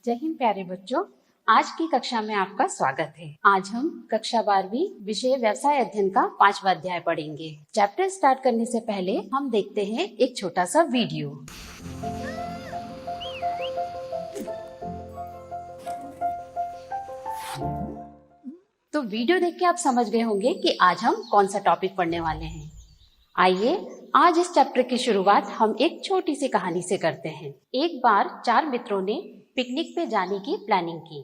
जय हिंद प्यारे बच्चों, आज की कक्षा में आपका स्वागत है। आज हम कक्षा 12वीं विषय व्यवसाय अध्ययन का 5वां अध्याय पढ़ेंगे। चैप्टर स्टार्ट करने से पहले हम देखते हैं एक छोटा सा वीडियो। तो वीडियो देख के आप समझ गए होंगे कि आज हम कौन सा टॉपिक पढ़ने वाले हैं। आइए आज इस चैप्टर की शुरुआत हम एक छोटी सी कहानी से करते हैं। एक बार 4 मित्रों ने पिकनिक पे जाने की प्लानिंग की।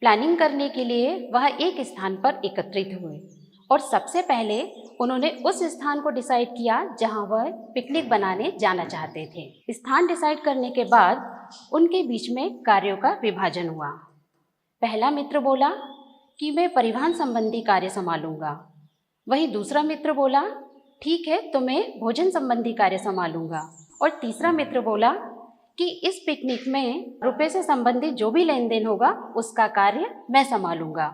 प्लानिंग करने के लिए वह एक स्थान पर एकत्रित हुए और सबसे पहले उन्होंने उस स्थान को डिसाइड किया जहां वह पिकनिक बनाने जाना चाहते थे। स्थान डिसाइड करने के बाद उनके बीच में कार्यों का विभाजन हुआ। पहला मित्र बोला कि मैं परिवहन संबंधी कार्य संभालूंगा। वहीं दूसरा मित्र बोला ठीक है तो मैं भोजन संबंधी कार्य संभालूंगा। और तीसरा मित्र बोला कि इस पिकनिक में रुपए से संबंधित जो भी लेन देन होगा उसका कार्य मैं संभालूंगा।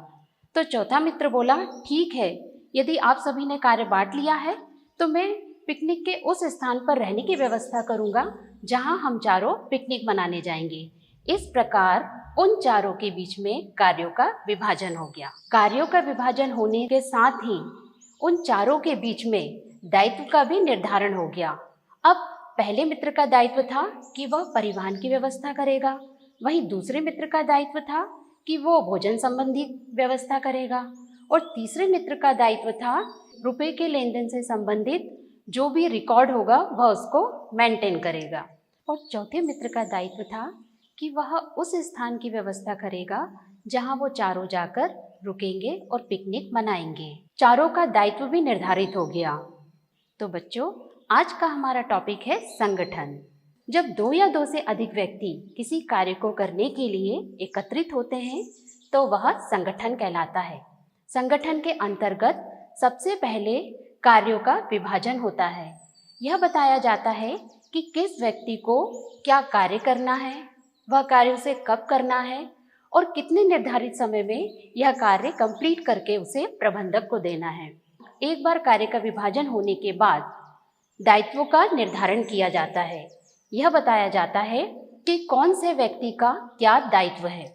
तो चौथा मित्र बोला ठीक है, यदि आप सभी ने कार्य बांट लिया है तो मैं पिकनिक के उस स्थान पर रहने की व्यवस्था करूंगा जहां हम चारों पिकनिक मनाने जाएंगे। इस प्रकार उन चारों के बीच में कार्यों का विभाजन हो गया। कार्यों का विभाजन होने के साथ ही उन चारों के बीच में दायित्व का भी निर्धारण हो गया। अब पहले मित्र का दायित्व था कि वह परिवहन की व्यवस्था करेगा, वहीं दूसरे मित्र का दायित्व था कि वो भोजन संबंधी व्यवस्था करेगा और तीसरे मित्र का दायित्व था रुपए के लेन देन से संबंधित जो भी रिकॉर्ड होगा वह उसको मेंटेन करेगा। और चौथे मित्र का दायित्व था कि वह उस स्थान की व्यवस्था करेगा जहां वो चारों जाकर रुकेंगे और पिकनिक मनाएंगे। चारों का दायित्व भी निर्धारित हो गया। तो बच्चों, आज का हमारा टॉपिक है संगठन। जब 2 या 2 से अधिक व्यक्ति किसी कार्य को करने के लिए एकत्रित होते हैं तो वह संगठन कहलाता है। संगठन के अंतर्गत सबसे पहले कार्यों का विभाजन होता है। यह बताया जाता है कि किस व्यक्ति को क्या कार्य करना है, वह कार्य उसे कब करना है और कितने निर्धारित समय में यह कार्य कंप्लीट करके उसे प्रबंधक को देना है। एक बार कार्य का विभाजन होने के बाद दायित्वों का निर्धारण किया जाता है। यह बताया जाता है कि कौन से व्यक्ति का क्या दायित्व है।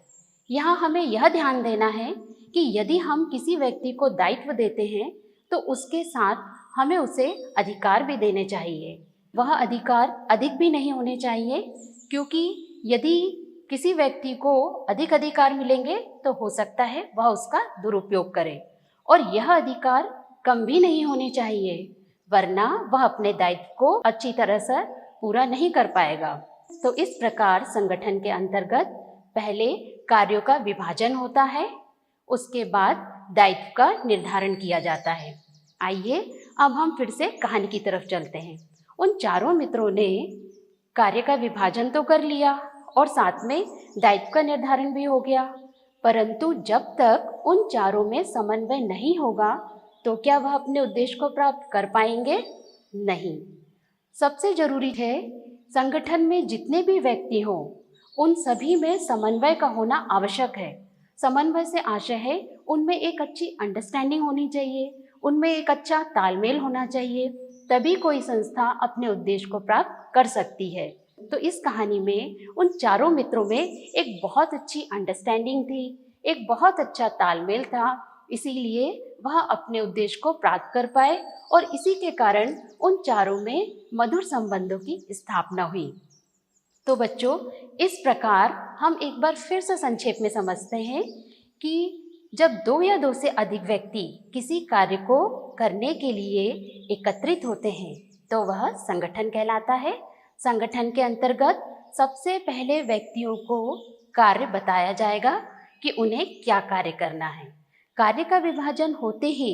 यहाँ हमें यह ध्यान देना है कि यदि हम किसी व्यक्ति को दायित्व देते हैं तो उसके साथ हमें उसे अधिकार भी देने चाहिए। वह अधिकार अधिक भी नहीं होने चाहिए, क्योंकि यदि किसी व्यक्ति को अधिक अधिकार मिलेंगे तो हो सकता है वह उसका दुरुपयोग करे, और यह अधिकार कम भी नहीं होने चाहिए, वरना वह अपने दायित्व को अच्छी तरह से पूरा नहीं कर पाएगा। तो इस प्रकार संगठन के अंतर्गत पहले कार्यों का विभाजन होता है, उसके बाद दायित्व का निर्धारण किया जाता है। आइए अब हम फिर से कहानी की तरफ चलते हैं। उन चारों मित्रों ने कार्य का विभाजन तो कर लिया और साथ में दायित्व का निर्धारण भी हो गया, परंतु जब तक उन चारों में समन्वय नहीं होगा तो क्या वह अपने उद्देश्य को प्राप्त कर पाएंगे? नहीं। सबसे जरूरी है संगठन में जितने भी व्यक्ति हों उन सभी में समन्वय का होना आवश्यक है। समन्वय से आशय है उनमें एक अच्छी अंडरस्टैंडिंग होनी चाहिए, उनमें एक अच्छा तालमेल होना चाहिए, तभी कोई संस्था अपने उद्देश्य को प्राप्त कर सकती है। तो इस कहानी में उन चारों मित्रों में एक बहुत अच्छी अंडरस्टैंडिंग थी, एक बहुत अच्छा तालमेल था, इसीलिए वह अपने उद्देश्य को प्राप्त कर पाए और इसी के कारण उन चारों में मधुर संबंधों की स्थापना हुई। तो बच्चों, इस प्रकार हम एक बार फिर से संक्षेप में समझते हैं कि जब 2 या 2 से अधिक व्यक्ति किसी कार्य को करने के लिए एकत्रित होते हैं तो वह संगठन कहलाता है। संगठन के अंतर्गत सबसे पहले व्यक्तियों को कार्य बताया जाएगा कि उन्हें क्या कार्य करना है। कार्य का विभाजन होते ही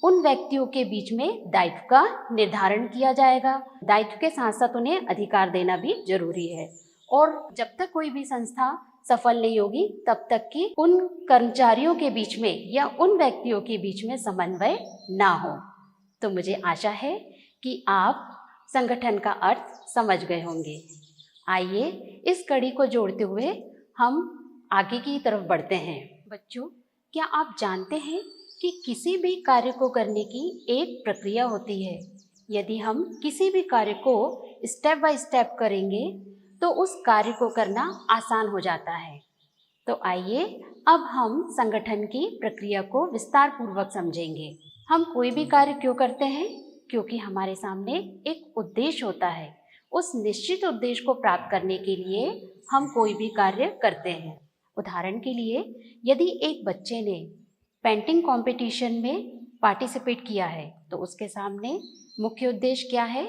उन व्यक्तियों के बीच में दायित्व का निर्धारण किया जाएगा। दायित्व के साथ साथ उन्हें अधिकार देना भी जरूरी है, और जब तक कोई भी संस्था सफल नहीं होगी तब तक कि उन कर्मचारियों के बीच में या उन व्यक्तियों के बीच में समन्वय ना हो। तो मुझे आशा है कि आप संगठन का अर्थ समझ गए होंगे। आइए इस कड़ी को जोड़ते हुए हम आगे की तरफ बढ़ते हैं। बच्चों, क्या आप जानते हैं कि किसी भी कार्य को करने की एक प्रक्रिया होती है। यदि हम किसी भी कार्य को स्टेप बाय स्टेप करेंगे तो उस कार्य को करना आसान हो जाता है। तो आइए अब हम संगठन की प्रक्रिया को विस्तार पूर्वक समझेंगे। हम कोई भी कार्य क्यों करते हैं? क्योंकि हमारे सामने एक उद्देश्य होता है। उस निश्चित उद्देश्य को प्राप्त करने के लिए हम कोई भी कार्य करते हैं। उदाहरण के लिए, यदि एक बच्चे ने पेंटिंग कंपटीशन में पार्टिसिपेट किया है तो उसके सामने मुख्य उद्देश्य क्या है?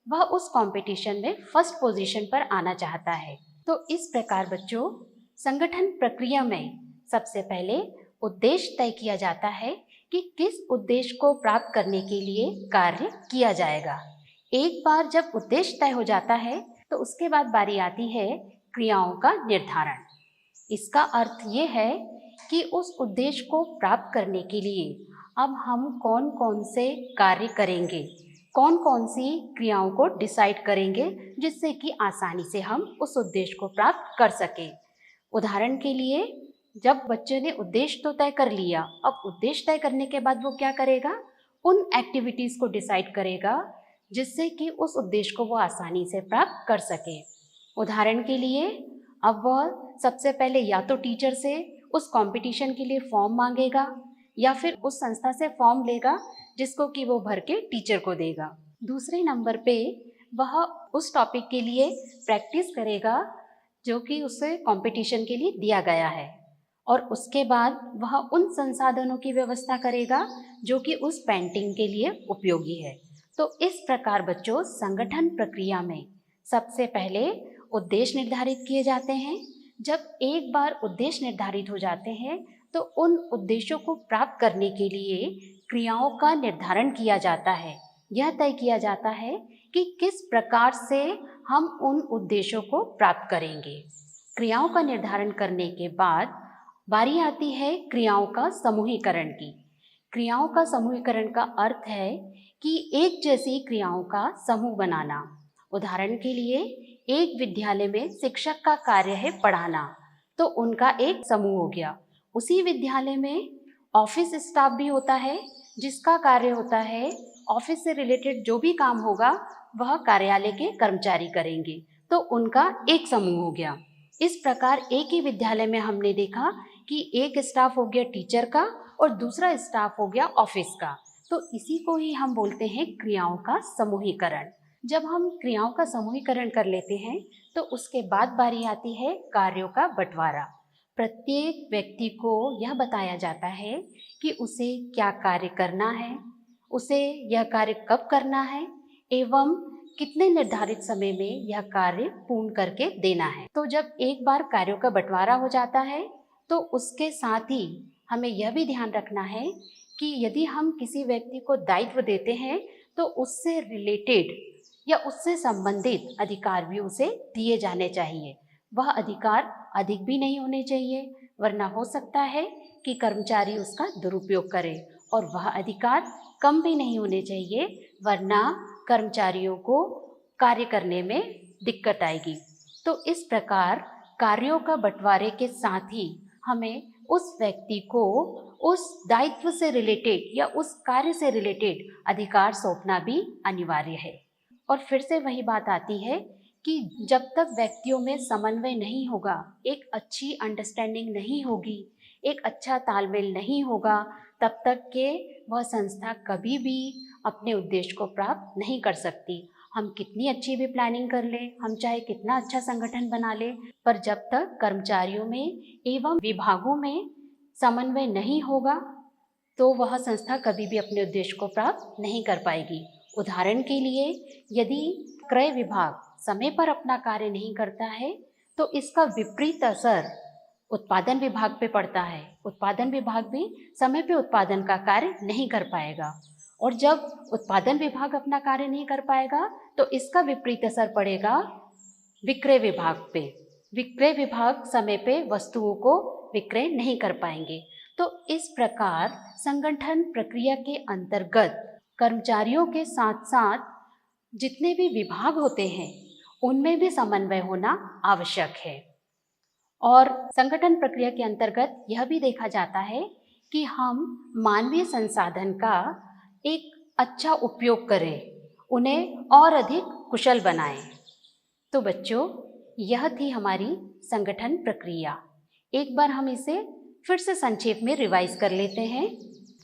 वह उस कंपटीशन में फर्स्ट पोजीशन पर आना चाहता है। तो इस प्रकार बच्चों, संगठन प्रक्रिया में सबसे पहले उद्देश्य तय किया जाता है कि किस उद्देश्य को प्राप्त करने के लिए कार्य किया जाएगा। एक बार जब उद्देश्य तय हो जाता है तो उसके बाद बारी आती है क्रियाओं का निर्धारण। इसका अर्थ ये है कि उस उद्देश्य को प्राप्त करने के लिए अब हम कौन कौन से कार्य करेंगे, कौन कौन सी क्रियाओं को डिसाइड करेंगे जिससे कि आसानी से हम उस उद्देश्य को प्राप्त कर सकें। उदाहरण के लिए, जब बच्चे ने उद्देश्य तो तय कर लिया, अब उद्देश्य तय करने के बाद वो क्या करेगा? उन एक्टिविटीज़ को डिसाइड करेगा जिससे कि उस उद्देश्य को वो आसानी से प्राप्त कर सके। उदाहरण के लिए, अब वह सबसे पहले या तो टीचर से उस कंपटीशन के लिए फॉर्म मांगेगा या फिर उस संस्था से फॉर्म लेगा जिसको कि वो भर के टीचर को देगा। दूसरे नंबर पे वह उस टॉपिक के लिए प्रैक्टिस करेगा जो कि उसे कंपटीशन के लिए दिया गया है, और उसके बाद वह उन संसाधनों की व्यवस्था करेगा जो कि उस पेंटिंग के लिए उपयोगी है। तो इस प्रकार बच्चों, संगठन प्रक्रिया में सबसे पहले उद्देश्य निर्धारित किए जाते हैं। जब एक बार उद्देश्य निर्धारित हो जाते हैं तो उन उद्देश्यों को प्राप्त करने के लिए क्रियाओं का निर्धारण किया जाता है। यह तय किया जाता है कि किस प्रकार से हम उन उद्देश्यों को प्राप्त करेंगे। क्रियाओं का निर्धारण करने के बाद बारी आती है क्रियाओं का समूहीकरण की। क्रियाओं का समूहीकरण का अर्थ है कि एक जैसी क्रियाओं का समूह बनाना। उदाहरण के लिए, एक विद्यालय में शिक्षक का कार्य है पढ़ाना, तो उनका एक समूह हो गया। उसी विद्यालय में ऑफिस स्टाफ भी होता है जिसका कार्य होता है ऑफिस से रिलेटेड जो भी काम होगा वह कार्यालय के कर्मचारी करेंगे, तो उनका एक समूह हो गया। इस प्रकार एक ही विद्यालय में हमने देखा कि एक स्टाफ हो गया टीचर का और दूसरा स्टाफ हो गया ऑफिस का। तो इसी को ही हम बोलते हैं क्रियाओं का समूहीकरण। जब हम क्रियाओं का समूहीकरण कर लेते हैं तो उसके बाद बारी आती है कार्यों का बंटवारा। प्रत्येक व्यक्ति को यह बताया जाता है कि उसे क्या कार्य करना है, उसे यह कार्य कब करना है एवं कितने निर्धारित समय में यह कार्य पूर्ण करके देना है। तो जब एक बार कार्यों का बंटवारा हो जाता है तो उसके साथ ही हमें यह भी ध्यान रखना है कि यदि हम किसी व्यक्ति को दायित्व देते हैं तो उससे रिलेटेड या उससे संबंधित अधिकार भी उसे दिए जाने चाहिए। वह अधिकार अधिक भी नहीं होने चाहिए, वरना हो सकता है कि कर्मचारी उसका दुरुपयोग करे, और वह अधिकार कम भी नहीं होने चाहिए, वरना कर्मचारियों को कार्य करने में दिक्कत आएगी। तो इस प्रकार कार्यों का बंटवारे के साथ ही हमें उस व्यक्ति को उस दायित्व से रिलेटेड या उस कार्य से रिलेटेड अधिकार सौंपना भी अनिवार्य है। और फिर से वही बात आती है कि जब तक व्यक्तियों में समन्वय नहीं होगा, एक अच्छी अंडरस्टैंडिंग नहीं होगी, एक अच्छा तालमेल नहीं होगा, तब तक के वह संस्था कभी भी अपने उद्देश्य को प्राप्त नहीं कर सकती। हम कितनी अच्छी भी प्लानिंग कर लें, हम चाहे कितना अच्छा संगठन बना लें, पर जब तक कर्मचारियों में एवं विभागों में समन्वय नहीं होगा तो वह संस्था कभी भी अपने उद्देश्य को प्राप्त नहीं कर पाएगी। उदाहरण के लिए, यदि क्रय विभाग समय पर अपना कार्य नहीं करता है तो इसका विपरीत असर उत्पादन विभाग पे पड़ता है। उत्पादन विभाग भी समय पे उत्पादन का कार्य नहीं कर पाएगा, और जब उत्पादन विभाग अपना कार्य नहीं कर पाएगा तो इसका विपरीत असर पड़ेगा विक्रय विभाग पे। विक्रय विभाग समय पे वस्तुओं को विक्रय नहीं कर पाएंगे। तो इस प्रकार संगठन प्रक्रिया के अंतर्गत कर्मचारियों के साथ साथ जितने भी विभाग होते हैं उनमें भी समन्वय होना आवश्यक है। और संगठन प्रक्रिया के अंतर्गत यह भी देखा जाता है कि हम मानवीय संसाधन का एक अच्छा उपयोग करें, उन्हें और अधिक कुशल बनाएं। तो बच्चों, यह थी हमारी संगठन प्रक्रिया। एक बार हम इसे फिर से संक्षेप में रिवाइज कर लेते हैं।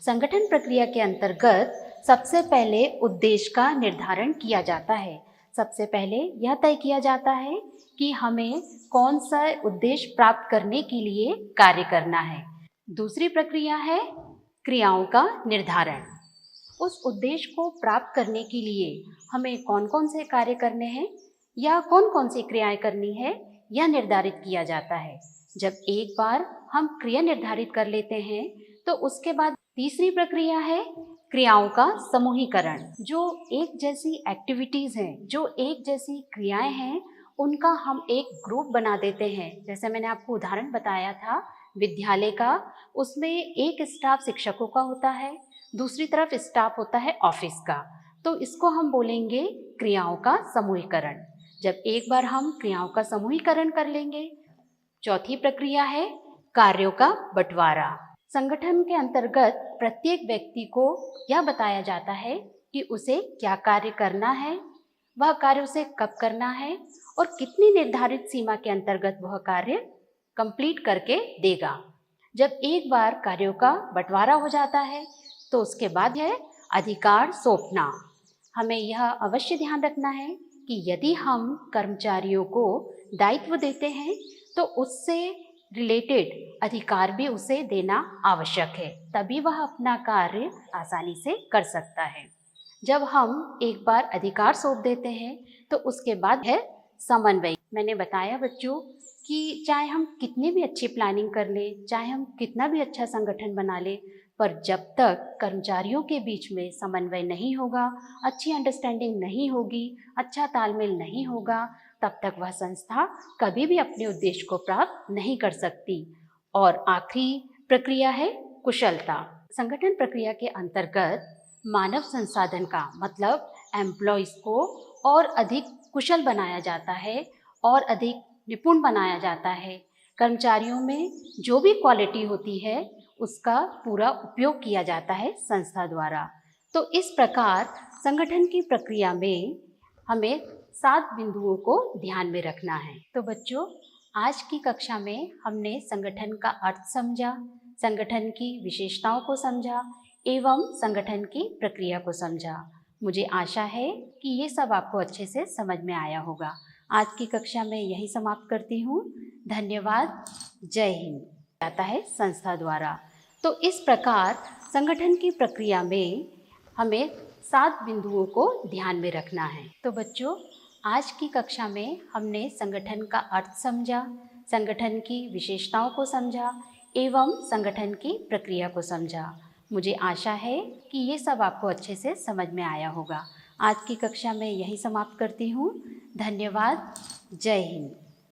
संगठन प्रक्रिया के अंतर्गत सबसे पहले उद्देश्य का निर्धारण किया जाता है। सबसे पहले यह तय किया जाता है कि हमें कौन सा उद्देश्य प्राप्त करने के लिए कार्य करना है। दूसरी प्रक्रिया है क्रियाओं का निर्धारण। उस उद्देश्य को प्राप्त करने के लिए हमें कौन कौन से कार्य करने हैं या कौन कौन सी क्रियाएं करनी है, यह निर्धारित किया जाता है। जब एक बार हम क्रिया निर्धारित कर लेते हैं तो उसके बाद तीसरी प्रक्रिया है क्रियाओं का समूहीकरण। जो एक जैसी एक्टिविटीज हैं, जो एक जैसी क्रियाएं हैं, उनका हम एक ग्रुप बना देते हैं। जैसे मैंने आपको उदाहरण बताया था विद्यालय का, उसमें एक स्टाफ शिक्षकों का होता है, दूसरी तरफ स्टाफ होता है ऑफिस का। तो इसको हम बोलेंगे क्रियाओं का समूहीकरण। जब एक बार हम क्रियाओं का समूहीकरण कर लेंगे, चौथी प्रक्रिया है कार्यों का बंटवारा। संगठन के अंतर्गत प्रत्येक व्यक्ति को यह बताया जाता है कि उसे क्या कार्य करना है, वह कार्य उसे कब करना है और कितनी निर्धारित सीमा के अंतर्गत वह कार्य कंप्लीट करके देगा। जब एक बार कार्यों का बंटवारा हो जाता है तो उसके बाद है अधिकार सौंपना। हमें यह अवश्य ध्यान रखना है कि यदि हम कर्मचारियों को दायित्व देते हैं तो उससे रिलेटेड अधिकार भी उसे देना आवश्यक है, तभी वह अपना कार्य आसानी से कर सकता है। जब हम एक बार अधिकार सौंप देते हैं तो उसके बाद है समन्वय। मैंने बताया बच्चों कि चाहे हम कितनी भी अच्छी प्लानिंग कर लें, चाहे हम कितना भी अच्छा संगठन बना लें, पर जब तक कर्मचारियों के बीच में समन्वय नहीं होगा, अच्छी अंडरस्टैंडिंग नहीं होगी, अच्छा तालमेल नहीं होगा, तब तक वह संस्था कभी भी अपने उद्देश्य को प्राप्त नहीं कर सकती। और आखिरी प्रक्रिया है कुशलता। संगठन प्रक्रिया के अंतर्गत मानव संसाधन का मतलब एम्प्लॉयज़ को और अधिक कुशल बनाया जाता है और अधिक निपुण बनाया जाता है। कर्मचारियों में जो भी क्वालिटी होती है उसका पूरा उपयोग किया जाता है संस्था द्वारा। तो इस प्रकार संगठन की प्रक्रिया में हमें 7 बिंदुओं को ध्यान में रखना है। तो बच्चों, आज की कक्षा में हमने संगठन का अर्थ समझा, संगठन की विशेषताओं को समझा एवं संगठन की प्रक्रिया को समझा। मुझे आशा है कि ये सब आपको अच्छे से समझ में आया होगा। आज की कक्षा में यही समाप्त करती हूँ। धन्यवाद। जय हिंद। आता है संस्था द्वारा। तो इस प्रकार संगठन की प्रक्रिया में हमें 7 बिंदुओं को ध्यान में रखना है। तो बच्चों, आज की कक्षा में हमने संगठन का अर्थ समझा, संगठन की विशेषताओं को समझा एवं संगठन की प्रक्रिया को समझा। मुझे आशा है कि ये सब आपको अच्छे से समझ में आया होगा। आज की कक्षा में यही समाप्त करती हूँ। धन्यवाद। जय हिंद।